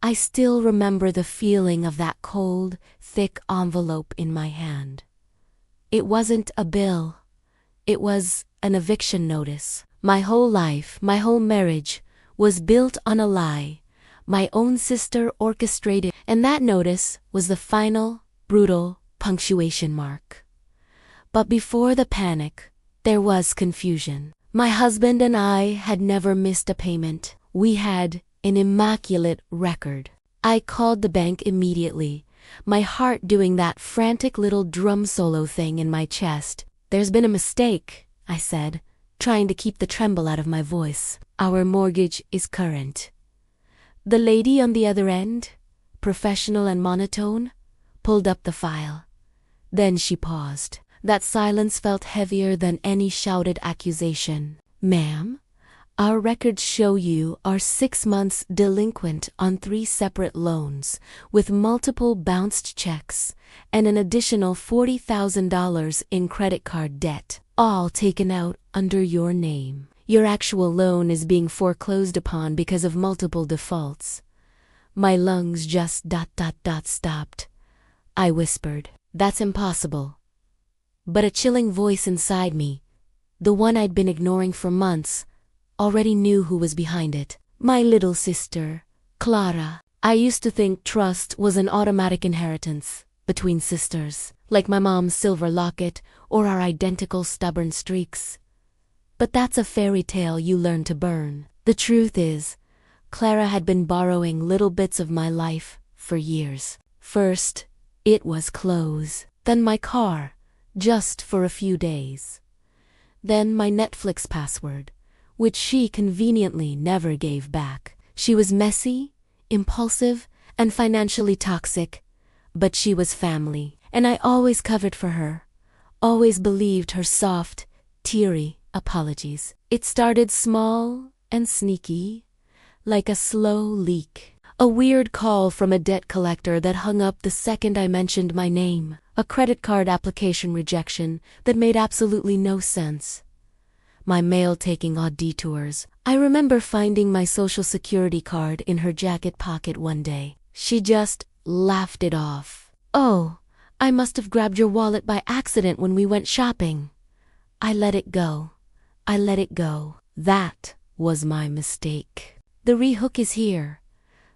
I still remember the feeling of that cold, thick envelope in my hand. It wasn't a bill. It was an eviction notice. My whole life, my whole marriage, was built on a lie. My own sister orchestrated, and that notice was the final, brutal punctuation mark. But before the panic, there was confusion. My husband and I had never missed a payment. We had an immaculate record. I called the bank immediately, my heart doing that frantic little drum solo thing in my chest. "There's been a mistake," I said, trying to keep the tremble out of my voice. "Our mortgage is current." The lady on the other end, professional and monotone, pulled up the file. Then she paused. That silence felt heavier than any shouted accusation. "Ma'am, our records show you are 6 months delinquent on 3 separate loans, with multiple bounced checks and an additional $40,000 in credit card debt, all taken out under your name. Your actual loan is being foreclosed upon because of multiple defaults." My lungs just stopped. I whispered, "That's impossible." But a chilling voice inside me, the one I'd been ignoring for months, already knew who was behind it. My little sister, Clara. I used to think trust was an automatic inheritance between sisters, like my mom's silver locket or our identical stubborn streaks. But that's a fairy tale you learn to burn. The truth is, Clara had been borrowing little bits of my life for years. First, it was clothes, then my car, just for a few days. Then my Netflix password, which she conveniently never gave back. She was messy, impulsive, and financially toxic, but she was family, and I always covered for her, always believed her soft, teary apologies. It started small and sneaky, like a slow leak. A weird call from a debt collector that hung up the second I mentioned my name. A credit card application rejection that made absolutely no sense. My mail taking odd detours. I remember finding my social security card in her jacket pocket one day. She just laughed it off. "Oh, I must have grabbed your wallet by accident when we went shopping." I let it go. That was my mistake. The rehook is here.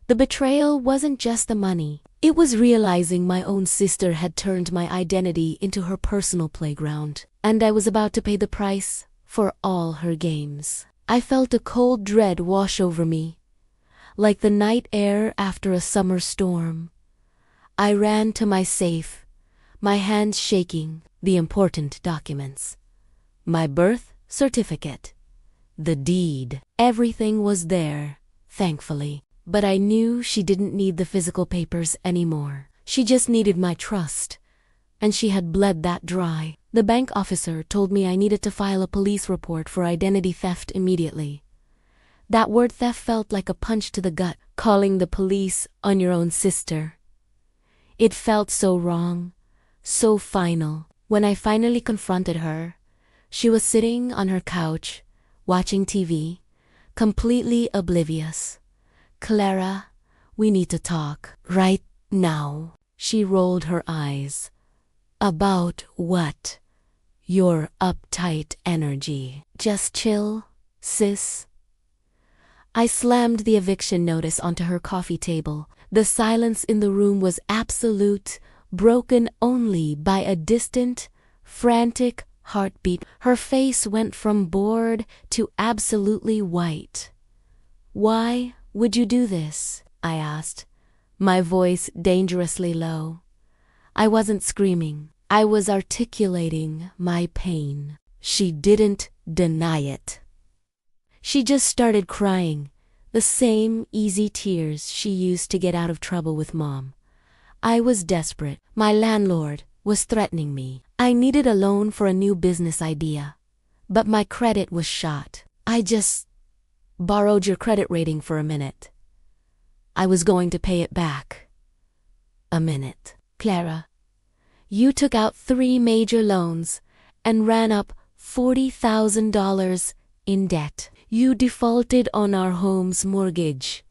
The betrayal wasn't just the money. It was realizing my own sister had turned my identity into her personal playground, and I was about to pay the price for all her games. I felt a cold dread wash over me, like the night air after a summer storm. I ran to my safe, my hands shaking, the important documents. My birth certificate, the deed. Everything was there, thankfully. But I knew she didn't need the physical papers anymore. She just needed my trust, and she had bled that dry. The bank officer told me I needed to file a police report for identity theft immediately. That word theft felt like a punch to the gut, calling the police on your own sister. It felt so wrong, so final. When I finally confronted her, she was sitting on her couch, watching TV, completely oblivious. "Clara, we need to talk right now." She rolled her eyes. "About what?" "Your uptight energy." "Just chill, sis." I slammed the eviction notice onto her coffee table. The silence in the room was absolute, broken only by a distant, frantic heartbeat. Her face went from bored to absolutely white. "Why would you do this?" I asked, my voice dangerously low. I wasn't screaming. I was articulating my pain. She didn't deny it. She just started crying, the same easy tears she used to get out of trouble with Mom. I was desperate. My landlord was threatening me. I needed a loan for a new business idea, but my credit was shot. "I just borrowed your credit rating for a minute. I was going to pay it back." "A minute." "Clara, you took out 3 major loans and ran up $40,000 in debt. You defaulted on our home's mortgage.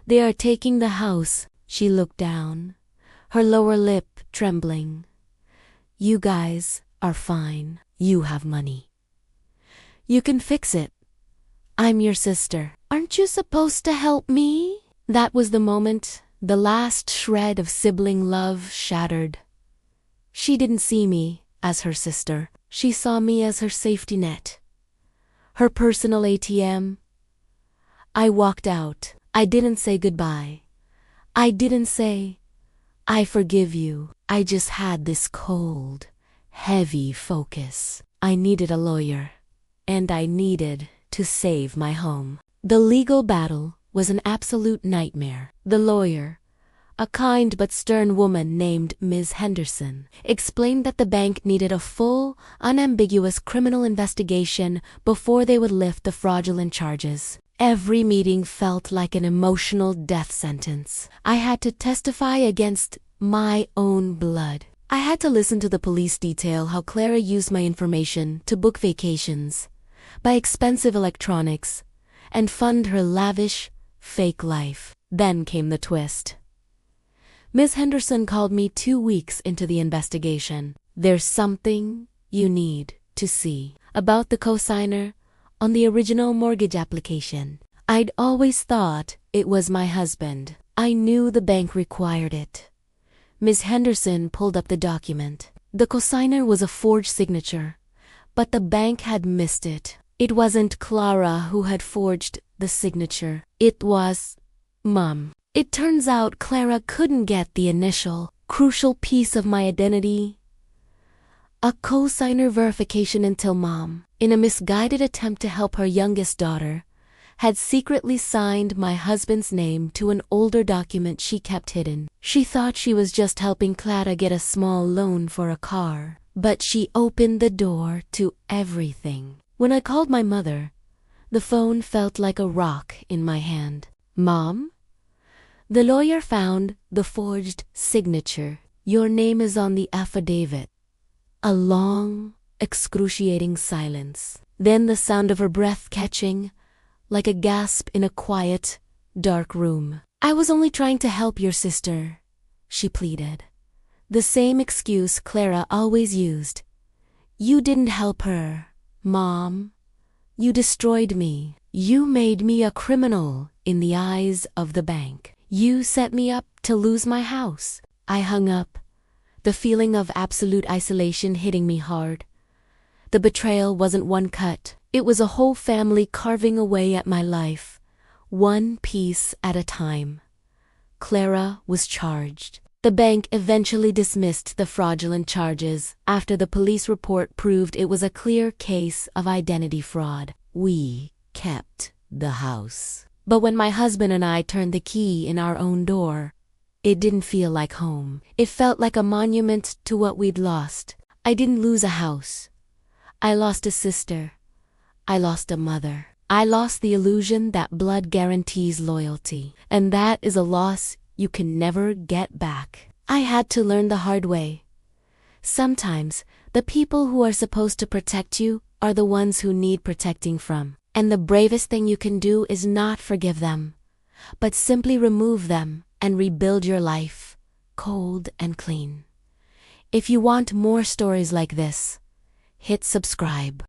They are taking the house. She looked down, her lower lip trembling. You guys are fine. You have money. You can fix it. I'm your sister. Aren't you supposed to help me? That was the moment the last shred of sibling love shattered. She didn't see me as her sister. She saw me as her safety net, her personal ATM. I walked out. I didn't say goodbye. I didn't say, I forgive you. I just had this cold, heavy focus. I needed a lawyer, and I needed to save my home. The legal battle was an absolute nightmare. The lawyer, a kind but stern woman named Ms. Henderson, explained that the bank needed a full, unambiguous criminal investigation before they would lift the fraudulent charges. Every meeting felt like an emotional death sentence. I had to testify against my own blood. I had to listen to the police detail how Clara used my information to book vacations, buy expensive electronics, and fund her lavish, fake life. Then came the twist. Ms. Henderson called me 2 weeks into the investigation. There's something you need to see about the cosigner on the original mortgage application. I'd always thought it was my husband. I knew the bank required it. Ms. Henderson pulled up the document. The cosigner was a forged signature, but the bank had missed it. It wasn't Clara who had forged the signature. It was Mom. It turns out Clara couldn't get the initial, crucial piece of my identity, a cosigner verification, until Mom, in a misguided attempt to help her youngest daughter, had secretly signed my husband's name to an older document she kept hidden. She thought she was just helping Clara get a small loan for a car, but she opened the door to everything. When I called my mother, the phone felt like a rock in my hand. Mom? The lawyer found the forged signature. Your name is on the affidavit. A long, excruciating silence. Then the sound of her breath catching, like a gasp in a quiet, dark room. I was only trying to help your sister, she pleaded. The same excuse Clara always used. You didn't help her, Mom. You destroyed me. You made me a criminal in the eyes of the bank. You set me up to lose my house. I hung up, the feeling of absolute isolation hitting me hard. The betrayal wasn't one cut. It was a whole family carving away at my life, one piece at a time. Clara was charged. The bank eventually dismissed the fraudulent charges after the police report proved it was a clear case of identity fraud. We kept the house. But when my husband and I turned the key in our own door, it didn't feel like home. It felt like a monument to what we'd lost. I didn't lose a house. I lost a sister. I lost a mother. I lost the illusion that blood guarantees loyalty. And that is a loss you can never get back. I had to learn the hard way. Sometimes, the people who are supposed to protect you are the ones who need protecting from. And the bravest thing you can do is not forgive them, but simply remove them and rebuild your life, cold and clean. If you want more stories like this, hit subscribe.